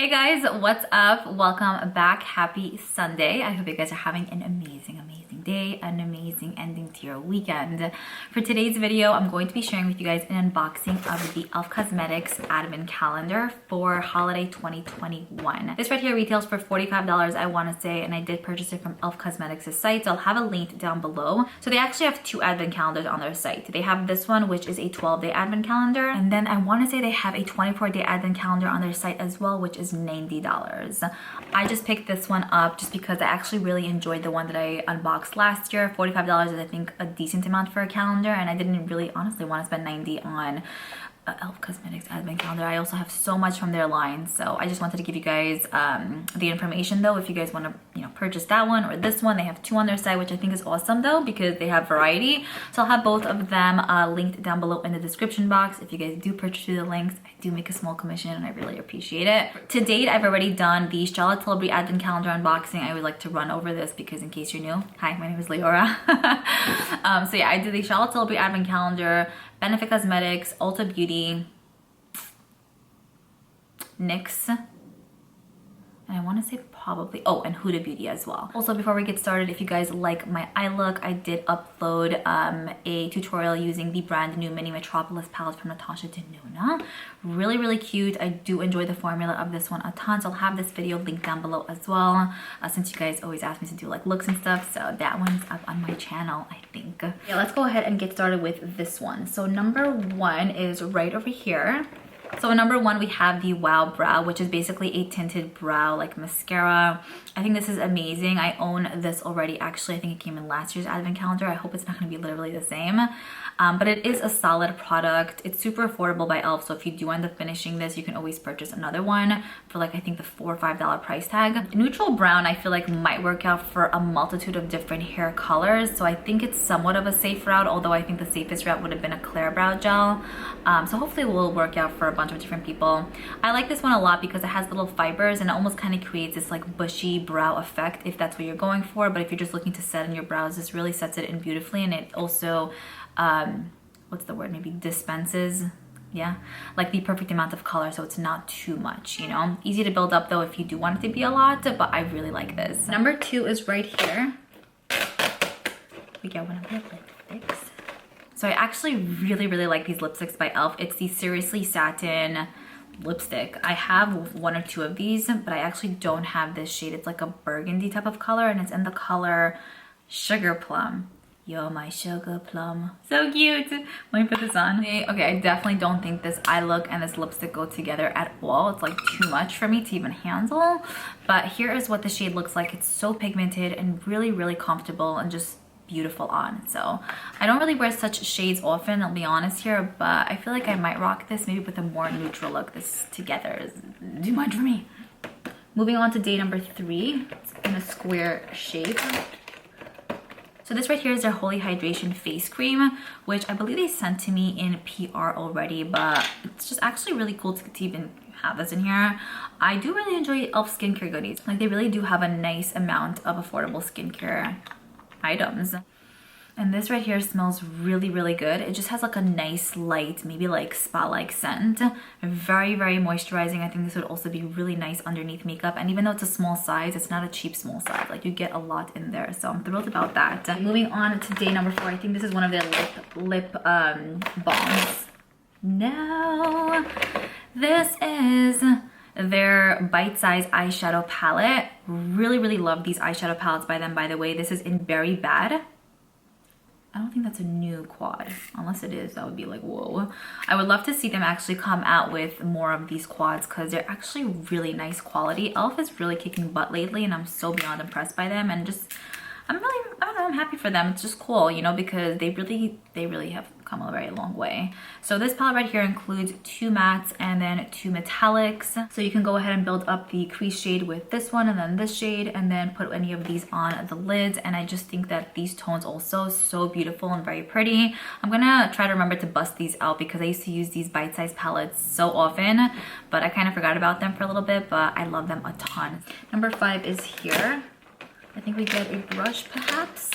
Hey guys, what's up? Welcome back. Happy Sunday. I hope you guys are having an amazing day, an amazing ending to your weekend. For today's video, I'm going to be sharing with you guys an unboxing of the e.l.f. Cosmetics Advent Calendar for holiday 2021. This right here retails for $45, I want to say, and I did purchase it from e.l.f. Cosmetics' site, so I'll have a link down below. So they actually have two Advent calendars on their site. They have this one, which is a 12-day Advent calendar, and then I want to say they have a 24-day Advent calendar on their site as well, which is $90. I just picked this one up just because I actually really enjoyed the one that I unboxed last year. $45 is, I think, a decent amount for a calendar, and I didn't really honestly want to spend $90 on e.l.f. Cosmetics Advent Calendar. I also have so much from their line, so I just wanted to give you guys the information though, if you guys want to purchase that one or this one. They have two on their site, which I think is awesome though, because they have variety. So I'll have both of them linked down below in the description box. If you guys do purchase through the links, I do make a small commission and I really appreciate it. To date, I've already done the Charlotte Tilbury Advent Calendar unboxing. I would like to run over this because in case you're new, hi, my name is Liora. So yeah, I did the Charlotte Tilbury Advent Calendar, Benefit Cosmetics, Ulta Beauty, NYX, and I want to say probably, oh, and Huda Beauty as well. Also, before we get started, if you guys like my eye look, I did upload a tutorial using the brand new Mini Metropolis palette from Natasha Denona. Really cute. I do enjoy the formula of this one a ton, so I'll have this video linked down below as well, since you guys always ask me to do like looks and stuff, so that one's up on my channel, I think. Yeah, let's go ahead and get started with this one. So number one is right over here. So number one, we have the Wow Brow, which is basically a tinted brow like mascara. I think this is amazing. I own this already. Actually, I think it came in last year's Advent Calendar. I hope it's not going to be literally the same. But it is a solid product. It's super affordable by e.l.f. So if you do end up finishing this, you can always purchase another one for like, I think the $4 or $5 price tag. Neutral brown, I feel like might work out for a multitude of different hair colors. So I think it's somewhat of a safe route, although I think the safest route would have been a clear brow gel. So hopefully it will work out for a bunch of different people. I like this one a lot because it has little fibers and it almost kind of creates this like bushy brow effect if that's what you're going for. But if you're just looking to set in your brows, this really sets it in beautifully, and it also what's the word, maybe dispenses, yeah, like the perfect amount of color, so it's not too much, easy to build up though if you do want it to be a lot, but I really like this. Number two is right here. We get one of their lipsticks. So I actually really like these lipsticks by e.l.f. It's the Seriously Satin lipstick. I have one or two of these, but I actually don't have this shade. It's like a burgundy type of color, and it's in the color Sugar Plum. You're my sugar plum. So cute. Let me put this on. Okay, I definitely don't think this eye look and this lipstick go together at all. It's like too much for me to even handle. But here is what the shade looks like. It's so pigmented and really comfortable and just beautiful on. So I don't really wear such shades often, I'll be honest here, but I feel like I might rock this maybe with a more neutral look. This together is too much for me. Moving on to day number three. It's in a square shape. So this right here is their Holy Hydration Face Cream, which I believe they sent to me in PR already, but it's just actually really cool to even have this in here. I do really enjoy e.l.f. skincare goodies. Like, they really do have a nice amount of affordable skincare items. And this right here smells really good. It just has like a nice light, maybe like spa-like scent. Very moisturizing. I think this would also be really nice underneath makeup. And even though it's a small size, it's not a cheap small size. Like, you get a lot in there. So I'm thrilled about that. Moving on to day number four. I think this is one of their lip balms. No, this is their bite-size eyeshadow palette. Really love these eyeshadow palettes by them, by the way. This is in Berry Bad. I don't think that's a new quad. Unless it is, that would be like, whoa. I would love to see them actually come out with more of these quads because they're actually really nice quality. e.l.f. is really kicking butt lately, and I'm so beyond impressed by them. And just, I don't know, I'm happy for them. It's just cool, because they really have come a very long way. So this palette right here includes two mattes and then two metallics. So you can go ahead and build up the crease shade with this one and then this shade, and then put any of these on the lids. And I just think that these tones also so beautiful and very pretty. I'm gonna try to remember to bust these out because I used to use these bite-sized palettes so often, but I kind of forgot about them for a little bit, but I love them a ton. Number five is here. I think we get a brush perhaps.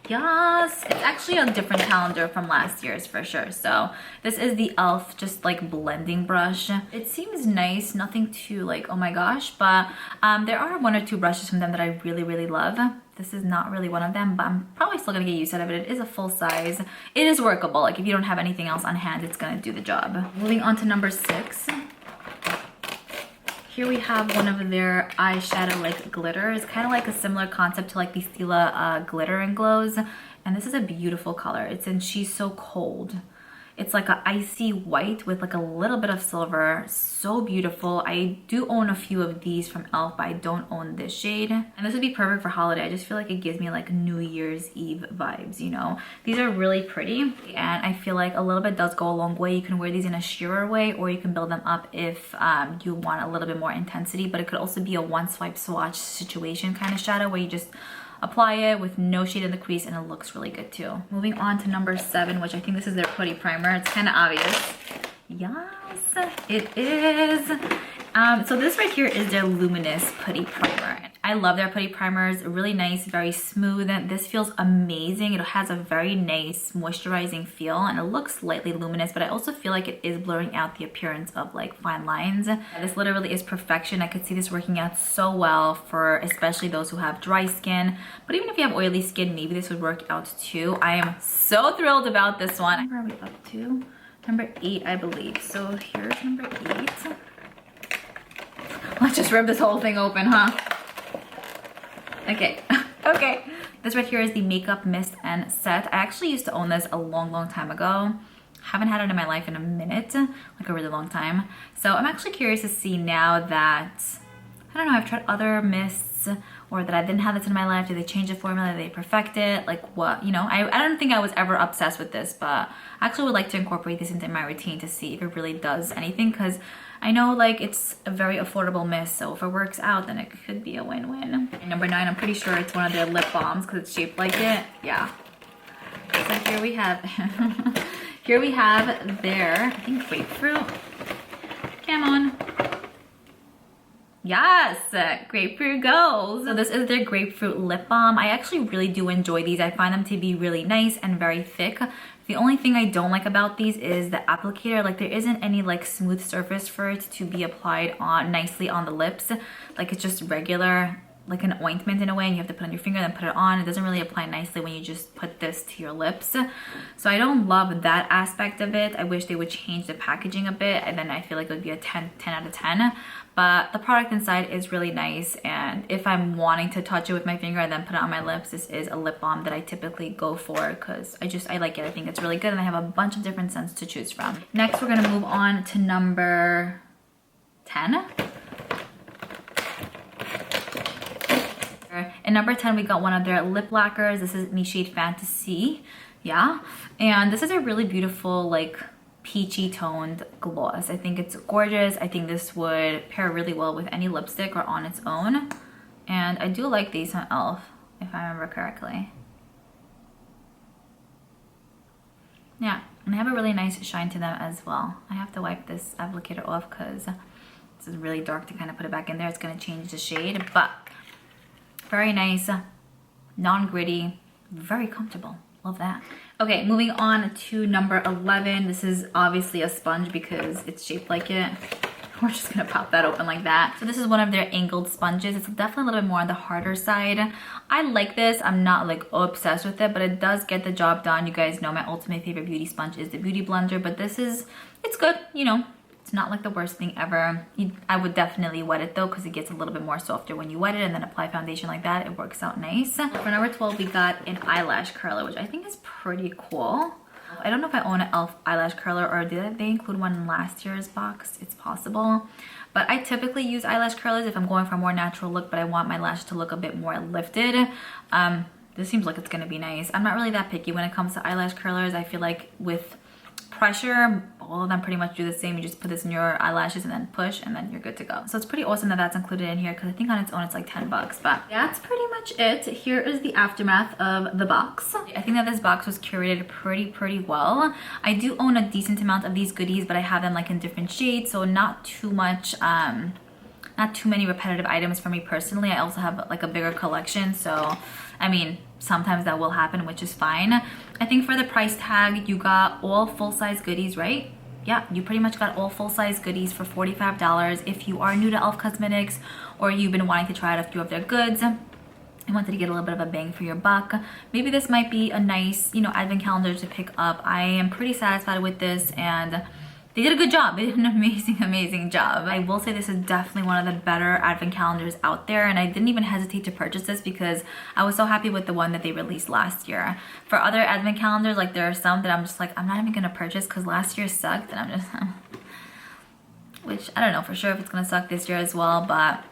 Yes, it's actually a different calendar from last year's for sure. So this is the e.l.f. just like blending brush. It seems nice, nothing too like, oh my gosh, but there are one or two brushes from them that I really love. This is not really one of them, but I'm probably still gonna get used out of it. It is a full size. It is workable. Like if you don't have anything else on hand, it's gonna do the job. Moving on to number 6. Here we have one of their eyeshadow like glitters, kind of like a similar concept to like the Stila glitter and glows. And this is a beautiful color. It's in She's So Cold. It's like an icy white with like a little bit of silver. So beautiful. I do own a few of these from e.l.f., but I don't own this shade. And this would be perfect for holiday. I just feel like it gives me like New Year's Eve vibes, you know? These are really pretty, and I feel like a little bit does go a long way. You can wear these in a sheerer way, or you can build them up if you want a little bit more intensity, but it could also be a one swipe swatch situation kind of shadow where you just apply it with no shade in the crease and it looks really good too. Moving on to number 7, which I think this is their Putty Primer. It's kind of obvious. Yes, it is. So this right here is their Luminous Putty Primer. I love their Putty Primers. Really nice, very smooth. This feels amazing. It has a very nice moisturizing feel and it looks slightly luminous, but I also feel like it is blurring out the appearance of like fine lines. This literally is perfection. I could see this working out so well for especially those who have dry skin, but even if you have oily skin, maybe this would work out too. I am so thrilled about this one. Where are we up to? Number 8, I believe. So here's number 8. Let's just rip this whole thing open, huh? Okay, okay. This right here is the Makeup Mist and Set. I actually used to own this a long time ago. Haven't had it in my life in a minute, like a really long time. So I'm actually curious to see now that, I don't know, I've tried other mists, or that I didn't have this in my life. Did they change the formula? Did they perfect it? Like what, you know? I don't think I was ever obsessed with this, but I actually would like to incorporate this into my routine to see if it really does anything, because I know like it's a very affordable mist, so if it works out, then it could be a win-win. Number 9, I'm pretty sure it's one of their lip balms because it's shaped like it. Yeah. So here we have, here we have their, I think, grapefruit. Come on. Yes, grapefruit goes. So this is their grapefruit lip balm. I actually really do enjoy these. I find them to be really nice and very thick. The only thing I don't like about these is the applicator. Like there isn't any like smooth surface for it to be applied on nicely on the lips. Like it's just regular, like an ointment in a way, and you have to put on your finger and then put it on. It doesn't really apply nicely when you just put this to your lips. So I don't love that aspect of it. I wish they would change the packaging a bit, and then I feel like it would be a 10 out of 10. But the product inside is really nice, and if I'm wanting to touch it with my finger and then put it on my lips, this is a lip balm that I typically go for because I like it. I think it's really good, and I have a bunch of different scents to choose from. Next, we're gonna move on to number 10. In number 10, we got one of their lip lacquers. This is Me Shade Fantasy. Yeah, and this is a really beautiful like peachy toned gloss. I think it's gorgeous. I think this would pair really well with any lipstick or on its own. And I do like these on e.l.f., if I remember correctly. Yeah, and they have a really nice shine to them as well. I have to wipe this applicator off because this is really dark to kind of put it back in there. It's going to change the shade, but very nice, non-gritty, very comfortable. Love that. Okay, moving on to number 11. This is obviously a sponge because it's shaped like it. We're just gonna pop that open like that. So this is one of their angled sponges. It's definitely a little bit more on the harder side. I like this. I'm not like obsessed with it, but it does get the job done. You guys know my ultimate favorite beauty sponge is the Beauty Blender, but this is, it's good, you know. It's not like the worst thing ever. I would definitely wet it though because it gets a little bit more softer when you wet it and then apply foundation like that. It works out nice. For number 12, we got an eyelash curler, which I think is pretty cool. I don't know if I own an e.l.f. eyelash curler or did they include one in last year's box? It's possible. But I typically use eyelash curlers if I'm going for a more natural look, but I want my lash to look a bit more lifted. This seems like it's gonna be nice. I'm not really that picky when it comes to eyelash curlers. I feel like with pressure, all of them pretty much do the same. You just put this in your eyelashes and then push and then you're good to go. So it's pretty awesome that that's included in here because I think on its own it's like 10 bucks, but that's pretty much it. Here is the aftermath of the box. I think that this box was curated pretty well. I do own a decent amount of these goodies, but I have them like in different shades, so not too much not too many repetitive items for me personally. I also have like a bigger collection, so I mean, sometimes that will happen, which is fine. I think for the price tag, you got all full-size goodies, right? Yeah, you pretty much got all full-size goodies for $45. If you are new to e.l.f. Cosmetics or you've been wanting to try out a few of their goods, I wanted to get a little bit of a bang for your buck, maybe this might be a nice, you know, advent calendar to pick up. I am pretty satisfied with this, and they did a good job. They did an amazing job. I will say this is definitely one of the better advent calendars out there, and I didn't even hesitate to purchase this because I was so happy with the one that they released last year. For other advent calendars, like there are some that I'm just like, I'm not even gonna purchase because last year sucked, and I'm just, which I don't know for sure if it's gonna suck this year as well, but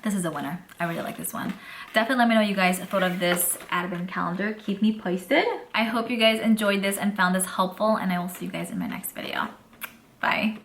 this is a winner. I really like this one. Definitely let me know what you guys thought of this advent calendar. Keep me posted. I hope you guys enjoyed this and found this helpful, and I will see you guys in my next video. Bye.